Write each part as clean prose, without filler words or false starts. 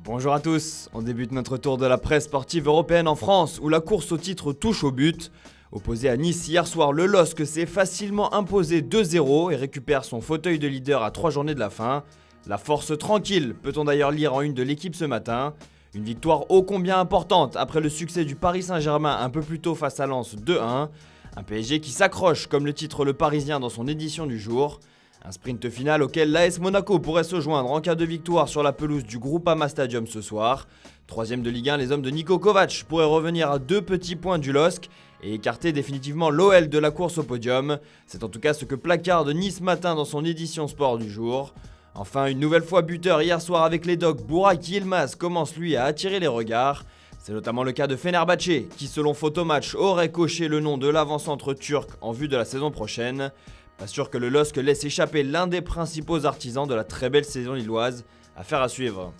Bonjour à tous, on débute notre tour de la presse sportive européenne en France où la course au titre touche au but. Opposé à Nice hier soir, le LOSC s'est facilement imposé 2-0 et récupère son fauteuil de leader à 3 journées de la fin. La force tranquille, peut-on d'ailleurs lire en une de l'équipe ce matin. Une victoire ô combien importante après le succès du Paris Saint-Germain un peu plus tôt face à Lens 2-1. Un PSG qui s'accroche comme le titre Le Parisien dans son édition du jour. Un sprint final auquel l'AS Monaco pourrait se joindre en cas de victoire sur la pelouse du Groupama Stadium ce soir. Troisième de Ligue 1, les hommes de Niko Kovac pourraient revenir à 2 petits points du LOSC et écarter définitivement l'OL de la course au podium. C'est en tout cas ce que placarde Nice Matin dans son édition sport du jour. Enfin, une nouvelle fois buteur hier soir avec les Dogs, Burak Yilmaz commence lui à attirer les regards. C'est notamment le cas de Fenerbahçe qui selon Photomatch aurait coché le nom de l'avant-centre turc en vue de la saison prochaine. Pas sûr que le LOSC laisse échapper l'un des principaux artisans de la très belle saison lilloise. Affaire à suivre.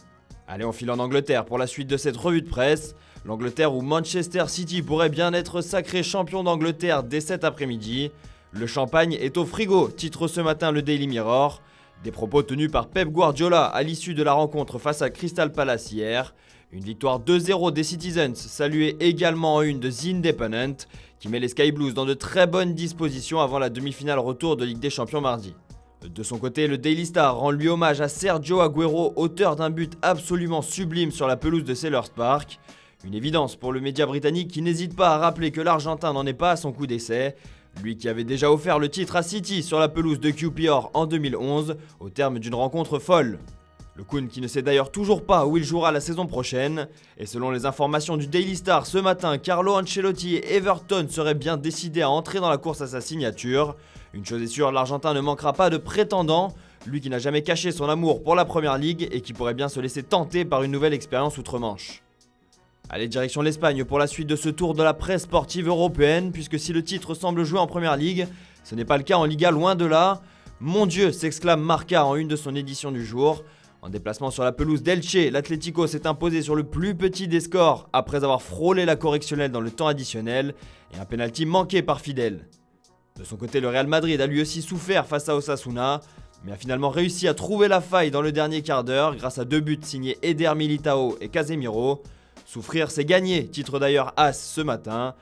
Allez, on file en Angleterre pour la suite de cette revue de presse. L'Angleterre où Manchester City pourrait bien être sacré champion d'Angleterre dès cet après-midi. Le champagne est au frigo, titre ce matin le Daily Mirror. Des propos tenus par Pep Guardiola à l'issue de la rencontre face à Crystal Palace hier. Une victoire 2-0 des Citizens, saluée également en une de The Independent, qui met les Sky Blues dans de très bonnes dispositions avant la demi-finale retour de Ligue des Champions mardi. De son côté, le Daily Star rend lui hommage à Sergio Aguero, auteur d'un but absolument sublime sur la pelouse de Selhurst Park. Une évidence pour le média britannique qui n'hésite pas à rappeler que l'Argentin n'en est pas à son coup d'essai. Lui qui avait déjà offert le titre à City sur la pelouse de QPR en 2011, au terme d'une rencontre folle. Le Kun qui ne sait d'ailleurs toujours pas où il jouera la saison prochaine. Et selon les informations du Daily Star ce matin, Carlo Ancelotti et Everton seraient bien décidés à entrer dans la course à sa signature. Une chose est sûre, l'Argentin ne manquera pas de prétendants, lui qui n'a jamais caché son amour pour la Première Ligue et qui pourrait bien se laisser tenter par une nouvelle expérience outre-Manche. Allez, direction l'Espagne pour la suite de ce tour de la presse sportive européenne, puisque si le titre semble jouer en Première Ligue, ce n'est pas le cas en Liga, loin de là. Mon Dieu, s'exclame Marca en une de son édition du jour. En déplacement sur la pelouse d'Elche, l'Atlético s'est imposé sur le plus petit des scores après avoir frôlé la correctionnelle dans le temps additionnel et un pénalty manqué par Fidel. De son côté, le Real Madrid a lui aussi souffert face à Osasuna, mais a finalement réussi à trouver la faille dans le dernier quart d'heure grâce à 2 buts signés Eder Militao et Casemiro. Souffrir, c'est gagner, titre d'ailleurs AS ce matin.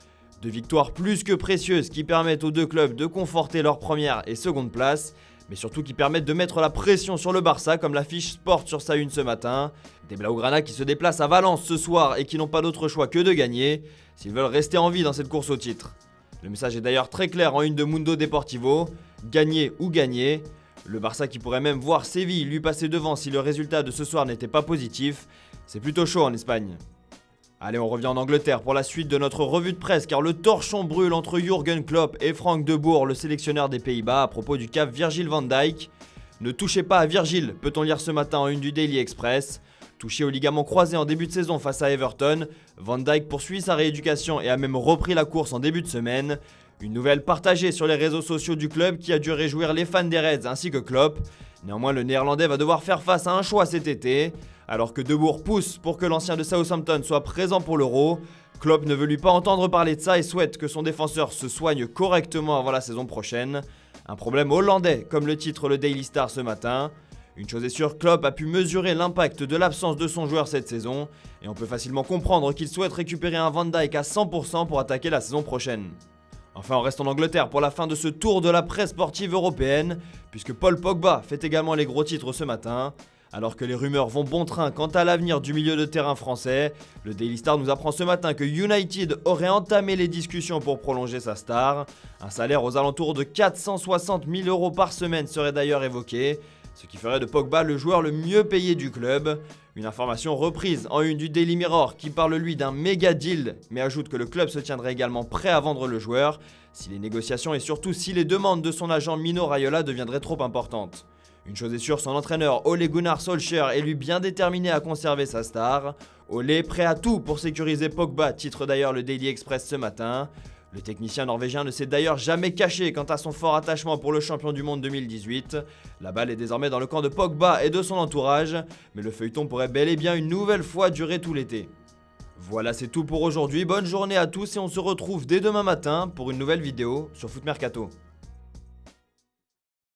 2 victoires plus que précieuses qui permettent aux deux clubs de conforter leur première et seconde place, mais surtout qui permettent de mettre la pression sur le Barça comme l'affiche Sport sur sa une ce matin. Des Blaugrana qui se déplacent à Valence ce soir et qui n'ont pas d'autre choix que de gagner s'ils veulent rester en vie dans cette course au titre. Le message est d'ailleurs très clair en une de Mundo Deportivo, gagner ou gagner. Le Barça qui pourrait même voir Séville lui passer devant si le résultat de ce soir n'était pas positif. C'est plutôt chaud en Espagne. Allez, on revient en Angleterre pour la suite de notre revue de presse car le torchon brûle entre Jürgen Klopp et Frank de Boer, le sélectionneur des Pays-Bas, à propos du cas Virgil van Dijk. Ne touchez pas à Virgil, peut-on lire ce matin en une du Daily Express. Touché au ligament croisé en début de saison face à Everton, Van Dijk poursuit sa rééducation et a même repris la course en début de semaine. Une nouvelle partagée sur les réseaux sociaux du club qui a dû réjouir les fans des Reds ainsi que Klopp. Néanmoins, le Néerlandais va devoir faire face à un choix cet été. Alors que De Boer pousse pour que l'ancien de Southampton soit présent pour l'Euro, Klopp ne veut lui pas entendre parler de ça et souhaite que son défenseur se soigne correctement avant la saison prochaine. Un problème hollandais, comme le titre le Daily Star ce matin. Une chose est sûre, Klopp a pu mesurer l'impact de l'absence de son joueur cette saison, et on peut facilement comprendre qu'il souhaite récupérer un Van Dijk à 100% pour attaquer la saison prochaine. Enfin, on reste en Angleterre pour la fin de ce tour de la presse sportive européenne, puisque Paul Pogba fait également les gros titres ce matin. Alors que les rumeurs vont bon train quant à l'avenir du milieu de terrain français, le Daily Star nous apprend ce matin que United aurait entamé les discussions pour prolonger sa star. Un salaire aux alentours de 460 000 € par semaine serait d'ailleurs évoqué, ce qui ferait de Pogba le joueur le mieux payé du club. Une information reprise en une du Daily Mirror qui parle lui d'un méga deal, mais ajoute que le club se tiendrait également prêt à vendre le joueur si les négociations et surtout si les demandes de son agent Mino Raiola deviendraient trop importantes. Une chose est sûre, son entraîneur Ole Gunnar Solskjaer est lui bien déterminé à conserver sa star. Ole prêt à tout pour sécuriser Pogba, titre d'ailleurs le Daily Express ce matin. Le technicien norvégien ne s'est d'ailleurs jamais caché quant à son fort attachement pour le champion du monde 2018. La balle est désormais dans le camp de Pogba et de son entourage, mais le feuilleton pourrait bel et bien une nouvelle fois durer tout l'été. Voilà, c'est tout pour aujourd'hui, bonne journée à tous et on se retrouve dès demain matin pour une nouvelle vidéo sur Foot Mercato.